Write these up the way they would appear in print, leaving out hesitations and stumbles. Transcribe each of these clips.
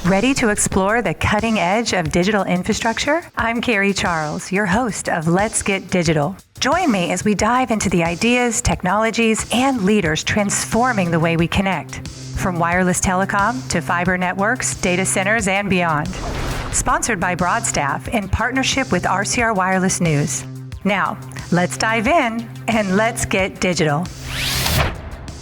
Ready to explore the cutting edge of digital infrastructure? I'm Carrie Charles, your host of Let's Get Digital. Join me as we dive into the ideas, technologies, and leaders transforming the way we connect. From wireless telecom to fiber networks, data centers, and beyond. Sponsored by Broadstaff in partnership with RCR Wireless News. Now, let's dive in and let's get digital.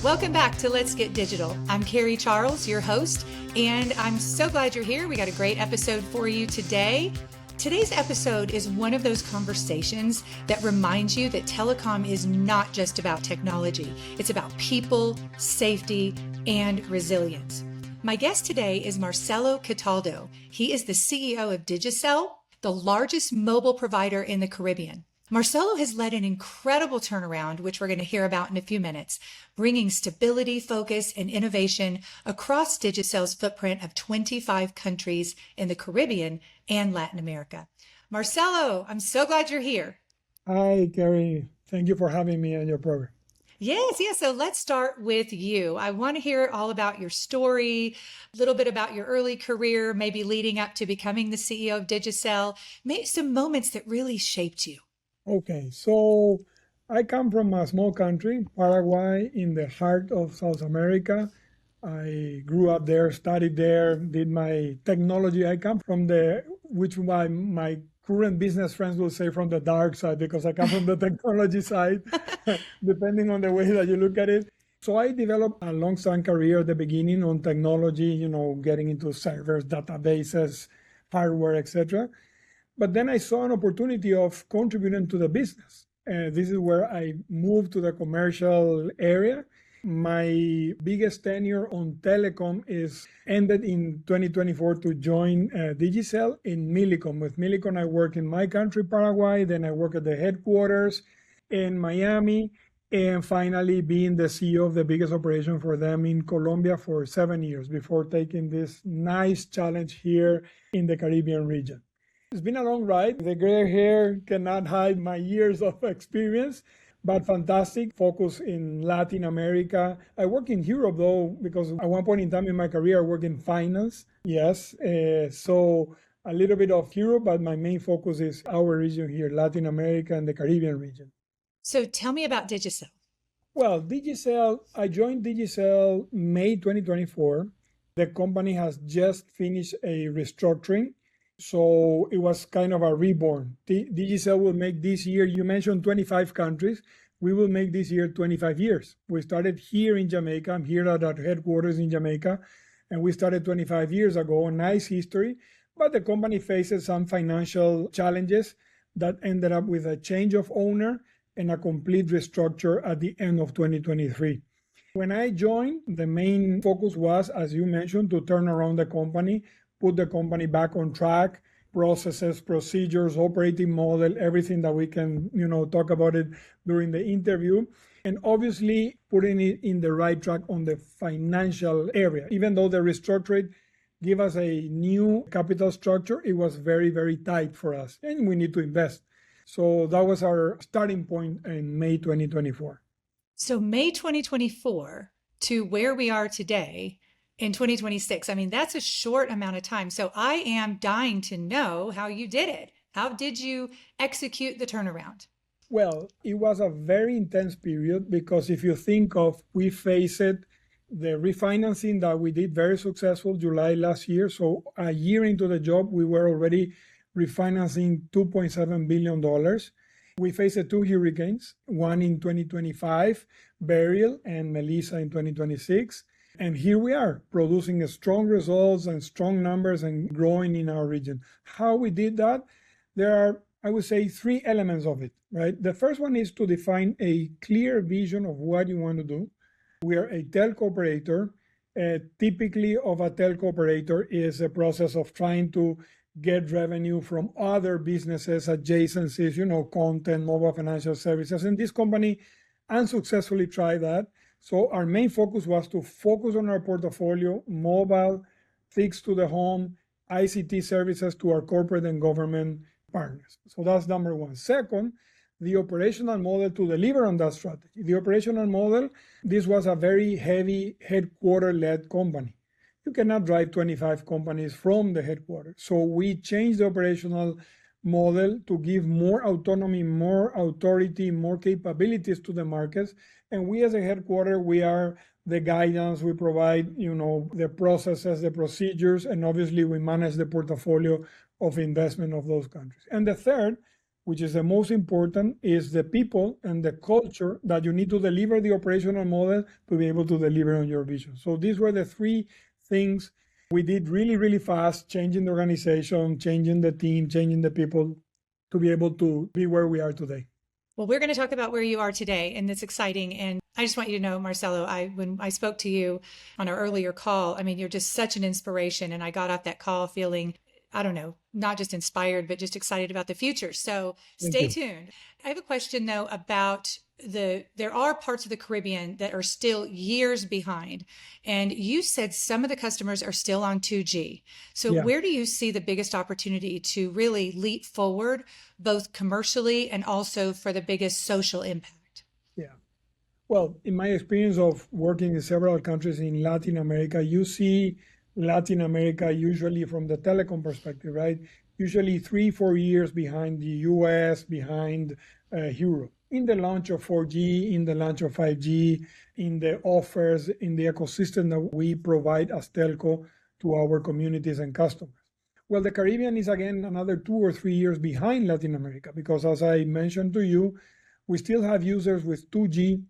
Welcome back to Let's Get Digital. I'm Carrie Charles, your host, and I'm so glad you're here. We got a great episode for you today. Today's episode is one of those conversations that reminds you that telecom is not just about technology. It's about people, safety, and resilience. My guest today is Marcelo Cataldo. He is the CEO of Digicel, the largest mobile provider in the Caribbean. Marcelo has led an incredible turnaround, which we're going to hear about in a few minutes, bringing stability, focus, and innovation across Digicel's footprint of 25 countries in the Caribbean and Latin America. Marcelo, I'm so glad you're here. Hi, Carrie. Thank you for having me on your program. Yes. So let's start with you. I want to hear all about your story, a little bit about your early career, maybe leading up to becoming the CEO of Digicel, maybe some moments that really shaped you. Okay, so I come from a small country, Paraguay, in the heart of South America. I grew up there, studied there, did my technology. I come from which my current business friends will say from the dark side, because I come from the technology side, depending on the way that you look at it. So I developed a long-time career at the beginning on technology, getting into servers, databases, hardware, etc. But then I saw an opportunity of contributing to the business. This is where I moved to the commercial area. My biggest tenure on telecom ended in 2024 to join Digicel in Millicom. With Millicom, I work in my country, Paraguay. Then I work at the headquarters in Miami. And finally, being the CEO of the biggest operation for them in Colombia for 7 years before taking this nice challenge here in the Caribbean region. It's been a long ride. The gray hair cannot hide my years of experience, but fantastic. Focus in Latin America. I work in Europe, though, because at one point in time in my career, I worked in finance. Yes. So a little bit of Europe, but my main focus is our region here, Latin America and the Caribbean region. So tell me about Digicel. Well, I joined Digicel May 2024. The company has just finished a restructuring. So it was kind of a reborn. Digicel will make this year, you mentioned 25 countries. We will make this year 25 years. We started here in Jamaica. I'm here at our headquarters in Jamaica. And we started 25 years ago, a nice history. But the company faces some financial challenges that ended up with a change of owner and a complete restructure at the end of 2023. When I joined, the main focus was, as you mentioned, to turn around the company, put the company back on track, processes, procedures, operating model, everything that we can, talk about it during the interview. And obviously putting it in the right track on the financial area. Even though the restructuring gave us a new capital structure, it was very, very tight for us and we need to invest. So that was our starting point in May 2024. So May 2024 to where we are today, in 2026. I mean, that's a short amount of time. So I am dying to know how you did it. How did you execute the turnaround? Well, it was a very intense period because if you think of, we faced the refinancing that we did very successful July last year. So a year into the job, we were already refinancing $2.7 billion. We faced 2 hurricanes, one in 2025, Beryl, and Melissa in 2026. And here we are producing strong results and strong numbers and growing in our region. How we did that? There are, I would say, 3 elements of it, right? The first one is to define a clear vision of what you want to do. We are a telco operator. Typically of a telco operator is a process of trying to get revenue from other businesses, adjacencies, content, mobile financial services. And this company unsuccessfully tried that. So our main focus was to focus on our portfolio, mobile, fixed to the home, ICT services to our corporate and government partners. So that's number one. Second, the operational model to deliver on that strategy. The operational model, this was a very heavy headquarter-led company. you cannot drive 25 companies from the headquarters. So we changed the operational model to give more autonomy, more authority, more capabilities to the markets. And we as a headquarters, we are the guidance, we provide, the processes, the procedures, and obviously we manage the portfolio of investment of those countries. And the third, which is the most important, is the people and the culture that you need to deliver the operational model to be able to deliver on your vision. So these were the three things we did really, really fast, changing the organization, changing the team, changing the people to be able to be where we are today. Well, we're going to talk about where you are today, and it's exciting. And I just want you to know, Marcelo, when I spoke to you on our earlier call, I mean, you're just such an inspiration. And I got off that call feeling, I don't know, not just inspired, but just excited about the future. So stay tuned. I have a question, though, about there are parts of the Caribbean that are still years behind. And you said some of the customers are still on 2G. So where do you see the biggest opportunity to really leap forward, both commercially and also for the biggest social impact? Yeah. Well, in my experience of working in several countries in Latin America, you see Latin America usually from the telecom perspective, right? Usually 3-4 years behind the US, behind Europe. In the launch of 4G, in the launch of 5G, in the offers, in the ecosystem that we provide as telco to our communities and customers. Well, the Caribbean is again another 2 or 3 years behind Latin America because, as I mentioned to you, we still have users with 2G,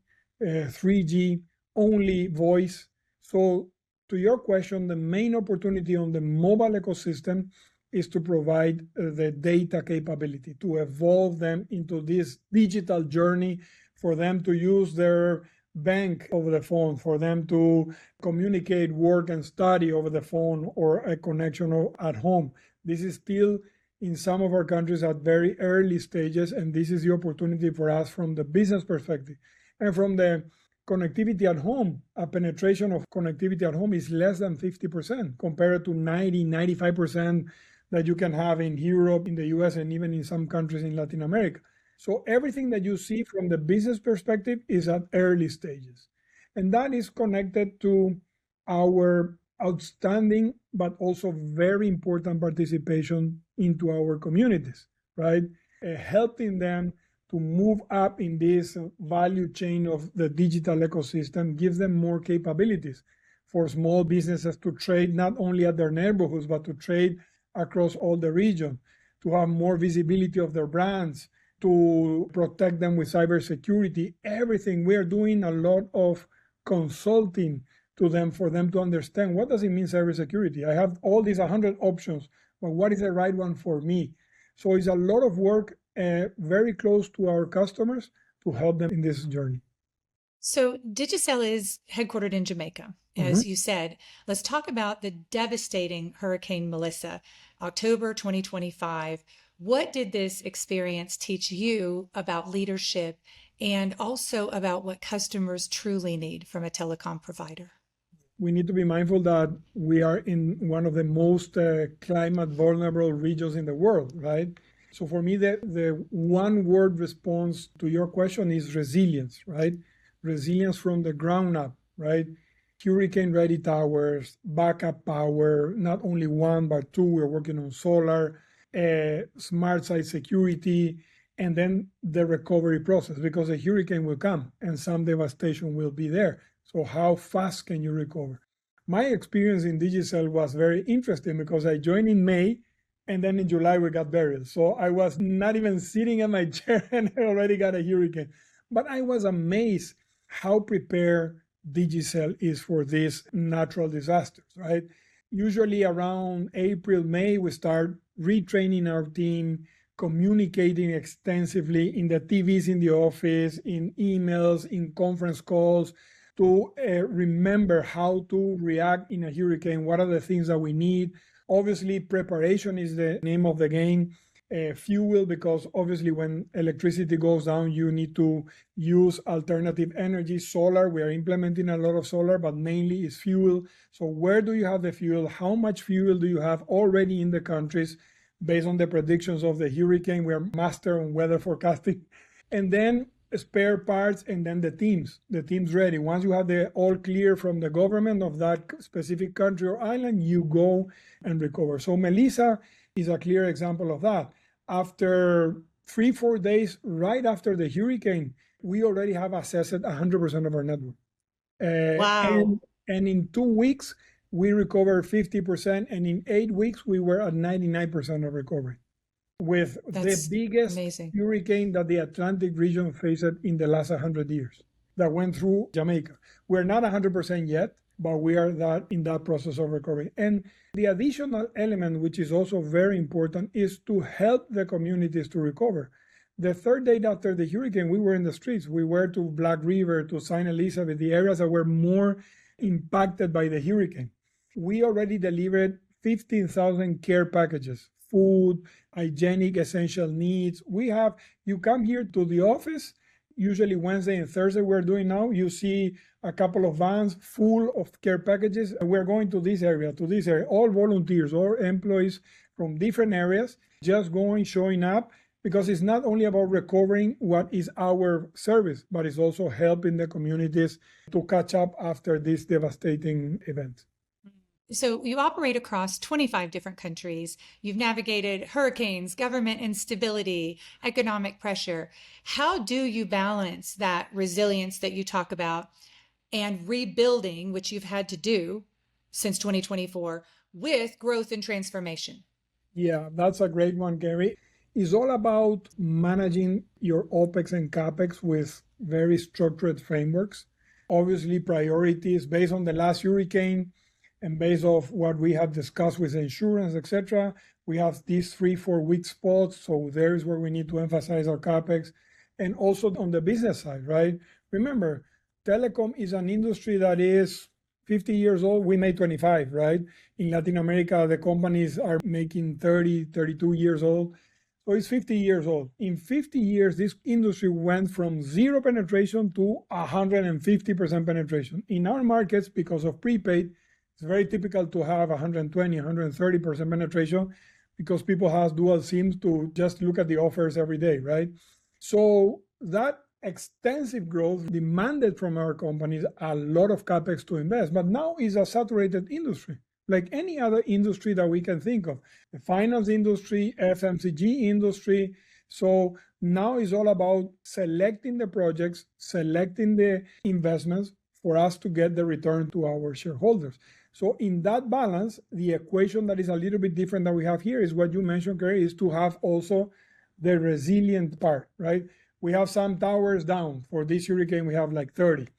3G, only voice. So to your question, the main opportunity on the mobile ecosystem is to provide the data capability, to evolve them into this digital journey, for them to use their bank over the phone, for them to communicate, work, and study over the phone or a connection at home. This is still in some of our countries at very early stages, and this is the opportunity for us from the business perspective. And from the connectivity at home, a penetration of connectivity at home is less than 50% compared to 95% that you can have in Europe, in the US, and even in some countries in Latin America. So everything that you see from the business perspective is at early stages. And that is connected to our outstanding, but also very important participation into our communities, right? Helping them to move up in this value chain of the digital ecosystem gives them more capabilities for small businesses to trade not only at their neighborhoods, but to trade across all the region, to have more visibility of their brands, to protect them with cybersecurity, everything. We are doing a lot of consulting to them for them to understand what does it mean cybersecurity. I have all these 100 options, but what is the right one for me? So it's a lot of work very close to our customers to help them in this journey. So Digicel is headquartered in Jamaica, as you said. Let's talk about the devastating Hurricane Melissa, October 2025. What did this experience teach you about leadership and also about what customers truly need from a telecom provider? We need to be mindful that we are in one of the most climate vulnerable regions in the world, right? So for me, the one word response to your question is resilience, right? Resilience from the ground up, right? Hurricane ready towers, backup power, not only one, but two. We're working on solar, smart site security, and then the recovery process, because a hurricane will come and some devastation will be there. So how fast can you recover? My experience in Digicel was very interesting because I joined in May, and then in July we got buried. So I was not even sitting in my chair and I already got a hurricane. But I was amazed how prepared Digicel is for these natural disasters, right? Usually around April, May, we start retraining our team, communicating extensively in the TVs in the office, in emails, in conference calls, to remember how to react in a hurricane. What are the things that we need? Obviously, preparation is the name of the game. Fuel, because obviously when electricity goes down, you need to use alternative energy. Solar, we are implementing a lot of solar, but mainly is fuel. So where do you have the fuel? How much fuel do you have already in the countries based on the predictions of the hurricane? We are master on weather forecasting. And then spare parts, and then the team's ready. Once you have the all clear from the government of that specific country or island, you go and recover. So Melissa is a clear example of that. After 3-4 days, right after the hurricane, we already have assessed 100% of our network. Wow. And in 2 weeks, we recovered 50%, and in 8 weeks, we were at 99% of recovery, with That's the biggest amazing. hurricane that the Atlantic region faced in the last 100 years that went through Jamaica. We're not 100% yet, but we are in that process of recovery. And the additional element, which is also very important, is to help the communities to recover. The third day after the hurricane, we were in the streets. We were to Black River, to St. Elizabeth, the areas that were more impacted by the hurricane. We already delivered 15,000 care packages, food, hygienic, essential needs. You come here to the office, usually Wednesday and Thursday we're doing now, you see a couple of vans full of care packages. We're going to this area, all volunteers, all employees from different areas, just going, showing up, because it's not only about recovering what is our service, but it's also helping the communities to catch up after this devastating event. So you operate across 25 different countries. You've navigated hurricanes, government instability, economic pressure. How do you balance that resilience that you talk about and rebuilding, which you've had to do since 2024, with growth and transformation? Yeah, that's a great one, Gary. It's all about managing your OPEX and CAPEX with very structured frameworks. Obviously, priorities based on the last hurricane and based off what we have discussed with insurance, etc. We have these 3-4 weak spots. So there's where we need to emphasize our CAPEX. And also on the business side, right? Remember, telecom is an industry that is 50 years old. We made 25, right? In Latin America, the companies are making 30, 32 years old. So it's 50 years old. In 50 years, this industry went from 0 penetration to 150% penetration. In our markets, because of prepaid, it's very typical to have 120, 130% penetration because people have dual SIMs to just look at the offers every day, right? So that extensive growth demanded from our companies a lot of CAPEX to invest, but now is a saturated industry, like any other industry that we can think of. The finance industry, FMCG industry. So now it's all about selecting the projects, selecting the investments for us to get the return to our shareholders. So in that balance, the equation that is a little bit different that we have here is what you mentioned, Gary, is to have also the resilient part, right? We have some towers down. For this hurricane, we have like 30.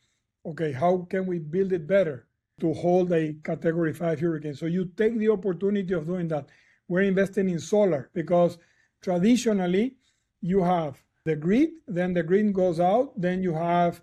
Okay, how can we build it better to hold a Category 5 hurricane? So you take the opportunity of doing that. We're investing in solar because traditionally you have the grid, then the grid goes out, then you have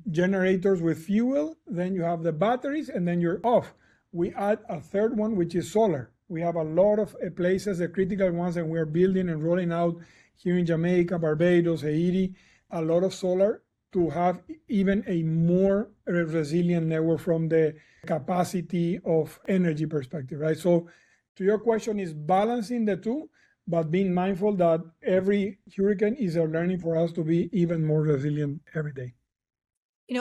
generators with fuel, then you have the batteries, and then you're off. We add a third one, which is solar. We have a lot of places, the critical ones, and we're building and rolling out here in Jamaica, Barbados, Haiti, a lot of solar to have even a more resilient network from the capacity of energy perspective, right? So to your question is balancing the two, but being mindful that every hurricane is a learning for us to be even more resilient every day.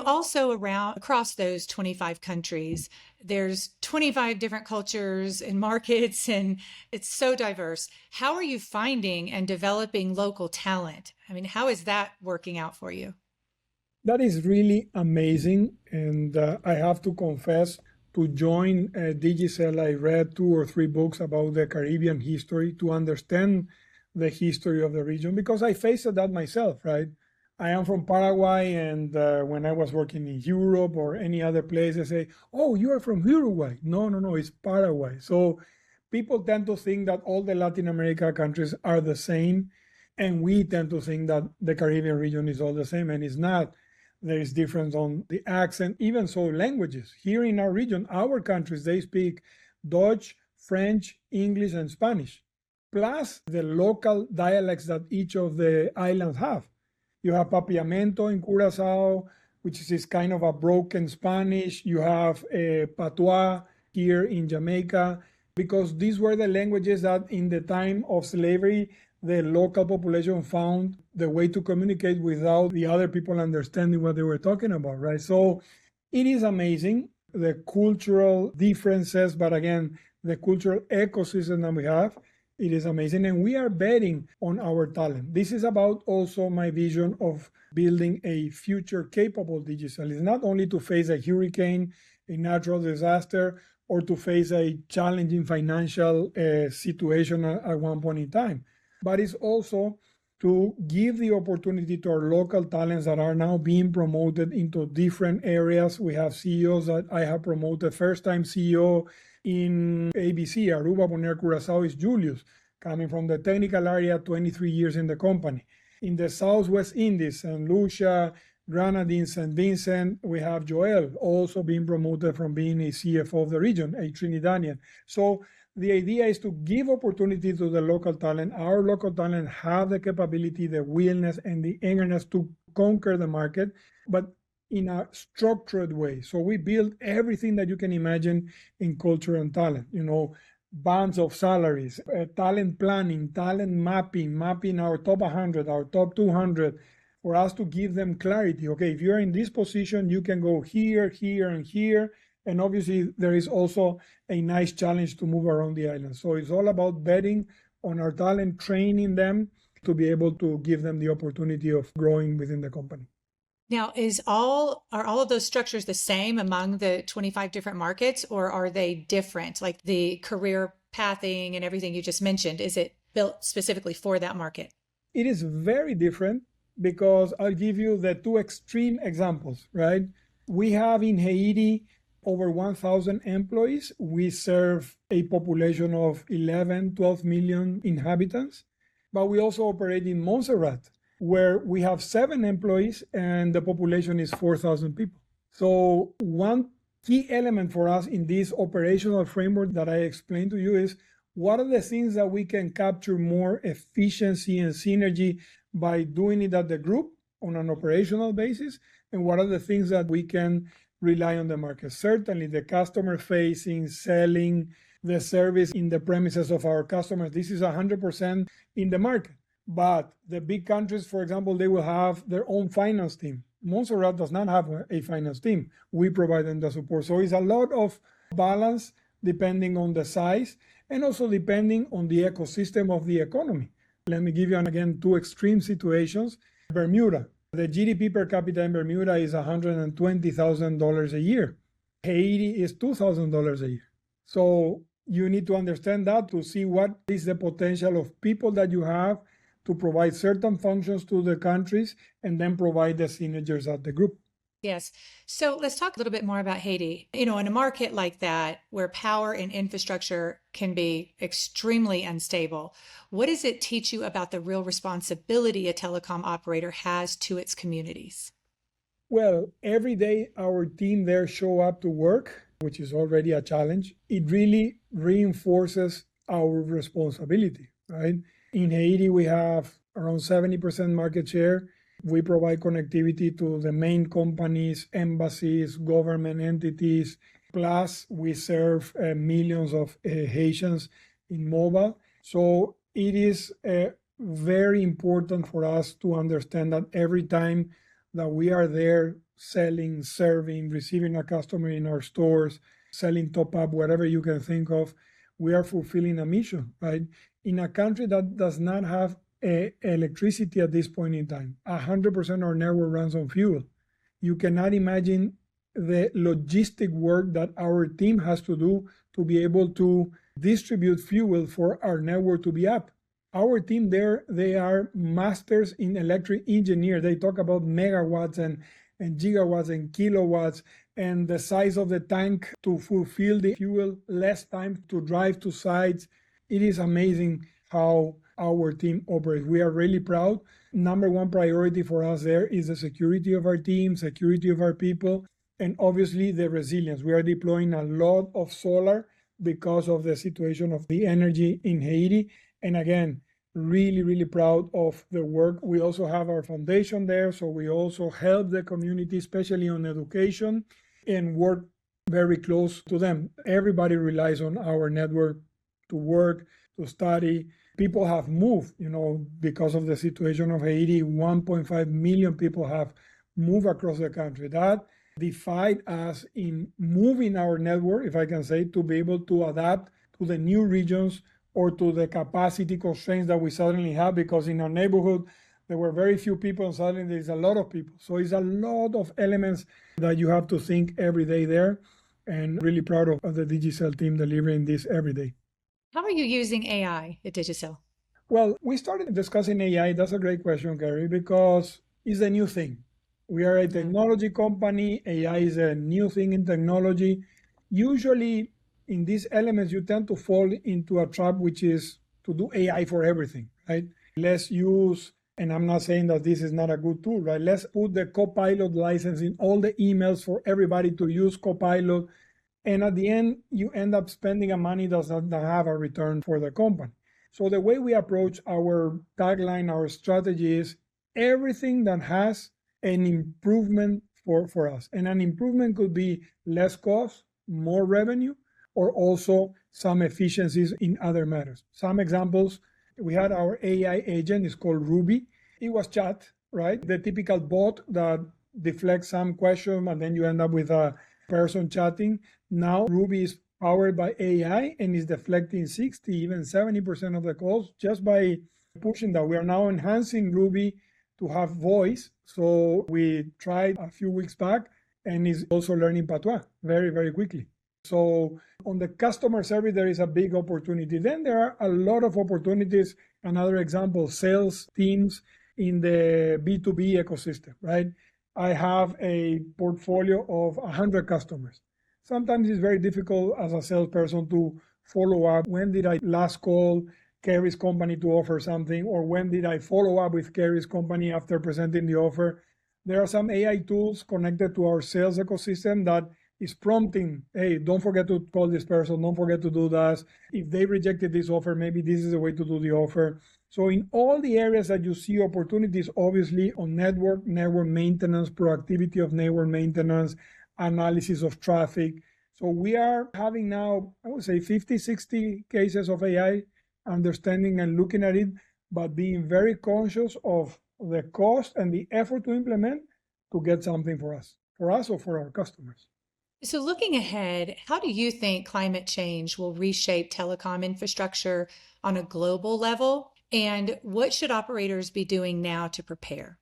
Also across those 25 countries, there's 25 different cultures and markets, and it's so diverse. How are you finding and developing local talent? I mean, how is that working out for you? That is really amazing. And I have to confess, to join Digicel, I read 2 or 3 books about the Caribbean history to understand the history of the region, because I faced that myself, right? I am from Paraguay, and when I was working in Europe or any other place, they say, oh, you are from Uruguay. No, it's Paraguay. So people tend to think that all the Latin America countries are the same, and we tend to think that the Caribbean region is all the same, and it's not. There is difference on the accent, even so languages. Here in our region, our countries, they speak Dutch, French, English, and Spanish, plus the local dialects that each of the islands have. You have Papiamento in Curacao, which is kind of a broken Spanish. You have Patois here in Jamaica, because these were the languages that in the time of slavery, the local population found the way to communicate without the other people understanding what they were talking about, right? So it is amazing, the cultural differences, but again, the cultural ecosystem that we have, it is amazing. And we are betting on our talent. This is about also my vision of building a future capable Digicel. It's not only to face a hurricane, a natural disaster, or to face a challenging financial situation at one point in time, but it's also to give the opportunity to our local talents that are now being promoted into different areas. We have CEOs that I have promoted. First time CEO in ABC, Aruba, Bonaire, Curacao, is Julius, coming from the technical area, 23 years in the company. In the Southwest Indies, St. Lucia, Grenadines, St. Vincent, we have Joel also being promoted from being a CFO of the region, a Trinidadian. So the idea is to give opportunity to the local talent. Our local talent have the capability, the willingness, and the eagerness to conquer the market, but in a structured way. So we build everything that you can imagine in culture and talent, bands of salaries, talent planning, talent mapping our top 100, our top 200, for us to give them clarity. Okay, if you're in this position, you can go here, here, and here. And obviously, there is also a nice challenge to move around the island. So it's all about betting on our talent, training them to be able to give them the opportunity of growing within the company. Now, are all of those structures the same among the 25 different markets, or are they different? Like the career pathing and everything you just mentioned, is it built specifically for that market? It is very different because I'll give you the two extreme examples, right? We have in Haiti over 1,000 employees. We serve a population of 11, 12 million inhabitants, but we also operate in Montserrat, where we have 7 employees and the population is 4,000 people. So one key element for us in this operational framework that I explained to you is what are the things that we can capture more efficiency and synergy by doing it at the group on an operational basis, and what are the things that we can rely on the market. Certainly the customer facing, selling, the service in the premises of our customers, this is 100% in the market. But the big countries, for example, they will have their own finance team. Montserrat does not have a finance team. We provide them the support. So it's a lot of balance depending on the size and also depending on the ecosystem of the economy. Let me give you, again, two extreme situations. Bermuda. The GDP per capita in Bermuda is $120,000 a year. Haiti is $2,000 a year. So you need to understand that to see what is the potential of people that you have to provide certain functions to the countries and then provide the synergies at the group. Yes. So let's talk a little bit more about Haiti. In a market like that, where power and infrastructure can be extremely unstable, what does it teach you about the real responsibility a telecom operator has to its communities? Well, every day our team there show up to work, which is already a challenge. It really reinforces our responsibility, right? In Haiti, we have around 70% market share. We provide connectivity to the main companies, embassies, government entities. Plus, we serve millions of Haitians in mobile. So it is very important for us to understand that every time that we are there selling, serving, receiving a customer in our stores, selling top up, whatever you can think of, we are fulfilling a mission, right? In a country that does not have electricity at this point in time, 100% of our network runs on fuel. You cannot imagine the logistic work that our team has to do to be able to distribute fuel for our network to be up. Our team there, they are masters in electric engineer. They talk about megawatts and gigawatts and kilowatts and the size of the tank to fulfill the fuel, less time to drive to sites. It is amazing how our team operates. We are really proud. Number one priority for us there is the security of our team, security of our people, and obviously the resilience. We are deploying a lot of solar because of the situation of the energy in Haiti. And again, really, really proud of the work. We also have our foundation there, so we also help the community, especially on education, and work very close to them. Everybody relies on our network to work, to study. People have moved, because of the situation of Haiti. 1.5 million people have moved across the country. That defied us in moving our network, if I can say, to be able to adapt to the new regions or to the capacity constraints that we suddenly have, because in our neighborhood, there were very few people and suddenly there's a lot of people. So it's a lot of elements that you have to think every day there, and really proud of the Digicel team delivering this every day. How are you using AI at Digicel? Well, we started discussing AI. That's a great question, Gary, because it's a new thing. We are a technology company. AI is a new thing in technology. Usually in these elements, you tend to fall into a trap, which is to do AI for everything, right? Let's use, and I'm not saying that this is not a good tool, right? Let's put the Copilot license in all the emails for everybody to use Copilot. And at the end, you end up spending a money that does not have a return for the company. So the way we approach our tagline, our strategy is everything that has an improvement for us. And an improvement could be less cost, more revenue, or also some efficiencies in other matters. Some examples, we had our AI agent, it's called Ruby. It was chat, right? The typical bot that deflects some question and then you end up with a person chatting. Now Ruby is powered by AI and is deflecting 60, even 70% of the calls just by pushing that. We are now enhancing Ruby to have voice. So we tried a few weeks back and is also learning patois very, very quickly. So on the customer service, there is a big opportunity. Then there are a lot of opportunities. Another example, sales teams in the B2B ecosystem, right? I have a portfolio of 100 customers. Sometimes it's very difficult as a salesperson to follow up. When did I last call Kerry's company to offer something? Or when did I follow up with Kerry's company after presenting the offer? There are some AI tools connected to our sales ecosystem that is prompting, hey, don't forget to call this person, don't forget to do that. If they rejected this offer, maybe this is the way to do the offer. So in all the areas that you see opportunities, obviously on network maintenance, proactivity of network maintenance, analysis of traffic. So we are having now, I would say 50, 60 cases of AI, understanding and looking at it, but being very conscious of the cost and the effort to implement to get something for us or for our customers. So looking ahead, how do you think climate change will reshape telecom infrastructure on a global level? And what should operators be doing now to prepare?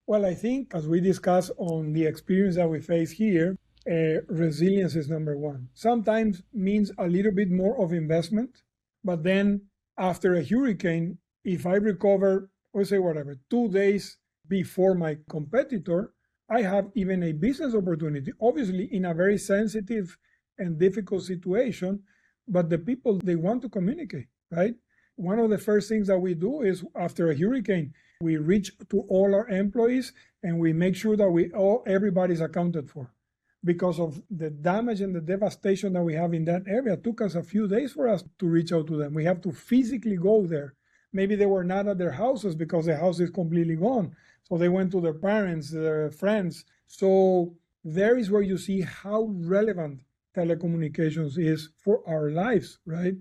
Well, I think as we discussed on the experience that we face here, resilience is number one. Sometimes means a little bit more of investment, but then after a hurricane, if I recover, or say whatever, 2 days before my competitor, I have even a business opportunity, obviously in a very sensitive and difficult situation, but the people, they want to communicate, right? One of the first things that we do is after a hurricane, we reach to all our employees and we make sure that everybody's accounted for. Because of the damage and the devastation that we have in that area, it took us a few days for us to reach out to them. We have to physically go there. Maybe they were not at their houses because the house is completely gone. So they went to their parents, their friends. So there is where you see how relevant telecommunications is for our lives, right?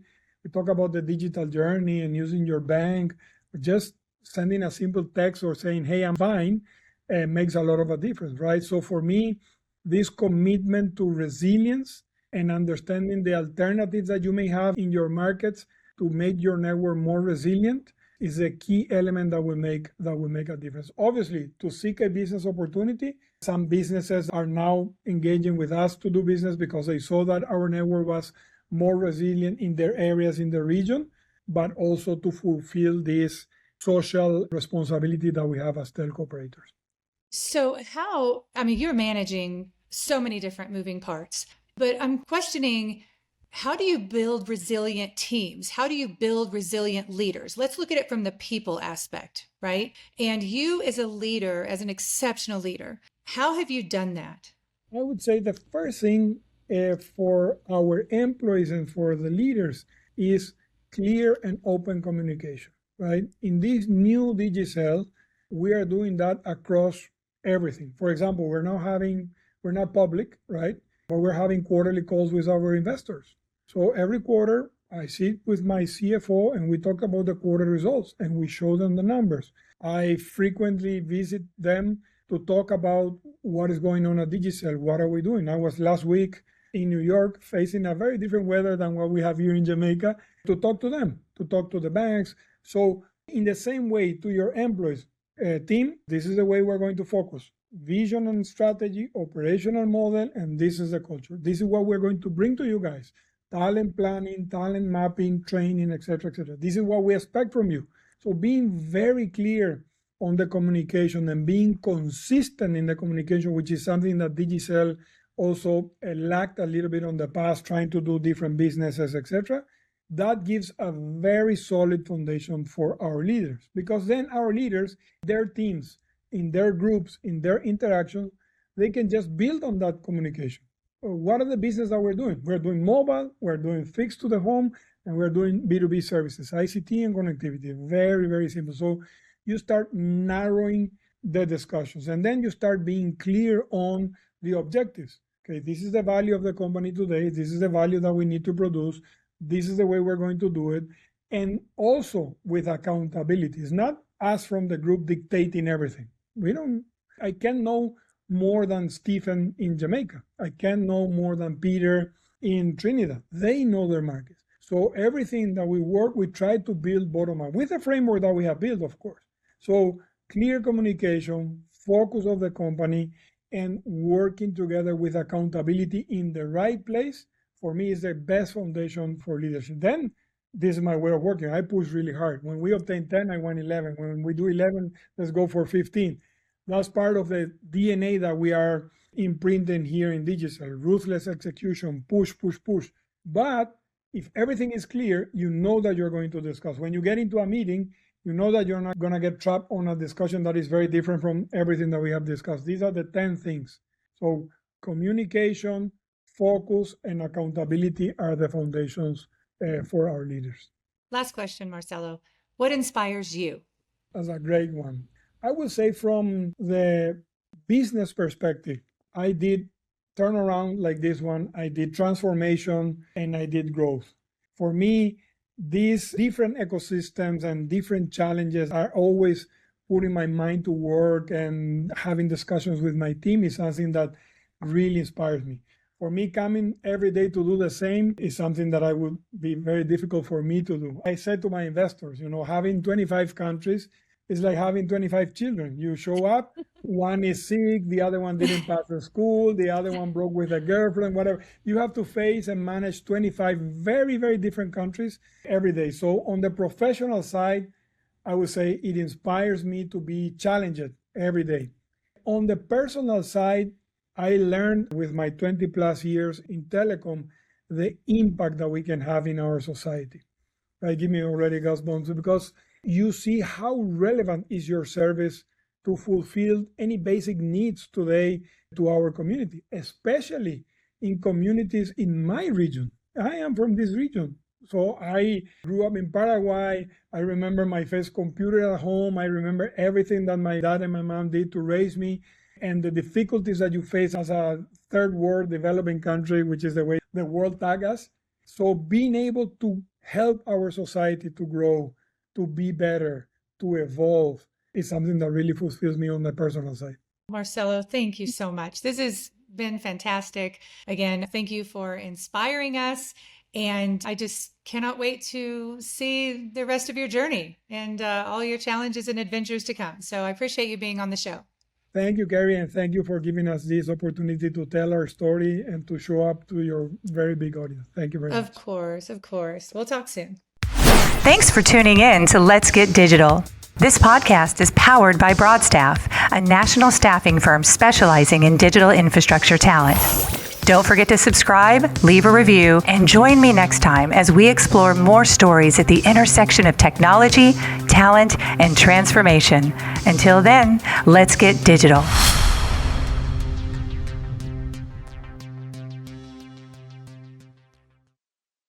We talk about the digital journey and using your bank. Just sending a simple text or saying, hey, I'm fine, makes a lot of a difference, right? So for me, this commitment to resilience and understanding the alternatives that you may have in your markets to make your network more resilient is a key element that will make a difference. Obviously, to seek a business opportunity, some businesses are now engaging with us to do business because they saw that our network was more resilient in their areas in the region, but also to fulfill this social responsibility that we have as telco operators. So you're managing so many different moving parts, but I'm questioning, how do you build resilient teams? How do you build resilient leaders? Let's look at it from the people aspect, right? And you as a leader, as an exceptional leader, how have you done that? I would say the first thing for our employees and for the leaders is clear and open communication, right? In this new Digicel, we are doing that across everything. For example, we're not public, right? But we're having quarterly calls with our investors. So every quarter, I sit with my CFO and we talk about the quarter results and we show them the numbers. I frequently visit them to talk about what is going on at Digicel. What are we doing? I was last week in New York facing a very different weather than what we have here in Jamaica to talk to them, to talk to the banks. So in the same way to your employees, team, this is the way we're going to focus. Vision and strategy, operational model, and this is the culture. This is what we're going to bring to you guys. Talent planning, talent mapping, training, etc., etc. This is what we expect from you. So being very clear on the communication and being consistent in the communication, which is something that Digicel also lacked a little bit on the past, trying to do different businesses, etc. That gives a very solid foundation for our leaders, because then our leaders, their teams, in their groups, in their interactions, they can just build on that communication. What are the business that we're doing? We're doing mobile, we're doing fixed to the home, and we're doing B2B services, ICT and connectivity. Very, very simple. So you start narrowing the discussions, and then you start being clear on the objectives. Okay, this is the value of the company today. This is the value that we need to produce. This is the way we're going to do it. And also with accountability. It's not us from the group dictating everything. I can't know more than Stephen in Jamaica. I can't know more than Peter in Trinidad. They know their markets. So everything that we work, we try to build bottom up with the framework that we have built, of course. So clear communication, focus of the company, and working together with accountability in the right place, for me, is the best foundation for leadership. Then this is my way of working. I push really hard. When we obtain 10, I want 11. When we do 11, let's go for 15. That's part of the DNA that we are imprinting here in Digicel. Ruthless execution, push, push, push. But if everything is clear, you know that you're going to discuss. When you get into a meeting, you know that you're not going to get trapped on a discussion that is very different from everything that we have discussed. These are the 10 things. So communication, focus, and accountability are the foundations for our leaders. Last question, Marcelo. What inspires you? That's a great one. I would say from the business perspective, I did turnaround like this one. I did transformation and I did growth. For me, these different ecosystems and different challenges are always putting my mind to work, and having discussions with my team is something that really inspires me. For me, coming every day to do the same is something that I would be very difficult for me to do. I said to my investors, having 25 countries is like having 25 children. You show up, one is sick, the other one didn't pass the school, the other one broke with a girlfriend, whatever. You have to face and manage 25 very, very different countries every day. So on the professional side, I would say it inspires me to be challenged every day. On the personal side, I learned with my 20 plus years in telecom, the impact that we can have in our society. Right? Give me already goosebumps, because you see how relevant is your service to fulfill any basic needs today to our community, especially in communities in my region. I am from this region. So I grew up in Paraguay. I remember my first computer at home. I remember everything that my dad and my mom did to raise me, and the difficulties that you face as a third world developing country, which is the way the world tags us. So being able to help our society to grow, to be better, to evolve, is something that really fulfills me on the personal side. Marcelo, thank you so much. This has been fantastic. Again, thank you for inspiring us. And I just cannot wait to see the rest of your journey and all your challenges and adventures to come. So I appreciate you being on the show. Thank you, Carrie, and thank you for giving us this opportunity to tell our story and to show up to your very big audience. Thank you very much. Of course, of course. We'll talk soon. Thanks for tuning in to Let's Get Digital. This podcast is powered by Broadstaff, a national staffing firm specializing in digital infrastructure talent. Don't forget to subscribe, leave a review, and join me next time as we explore more stories at the intersection of technology, talent, and transformation. Until then, let's get digital.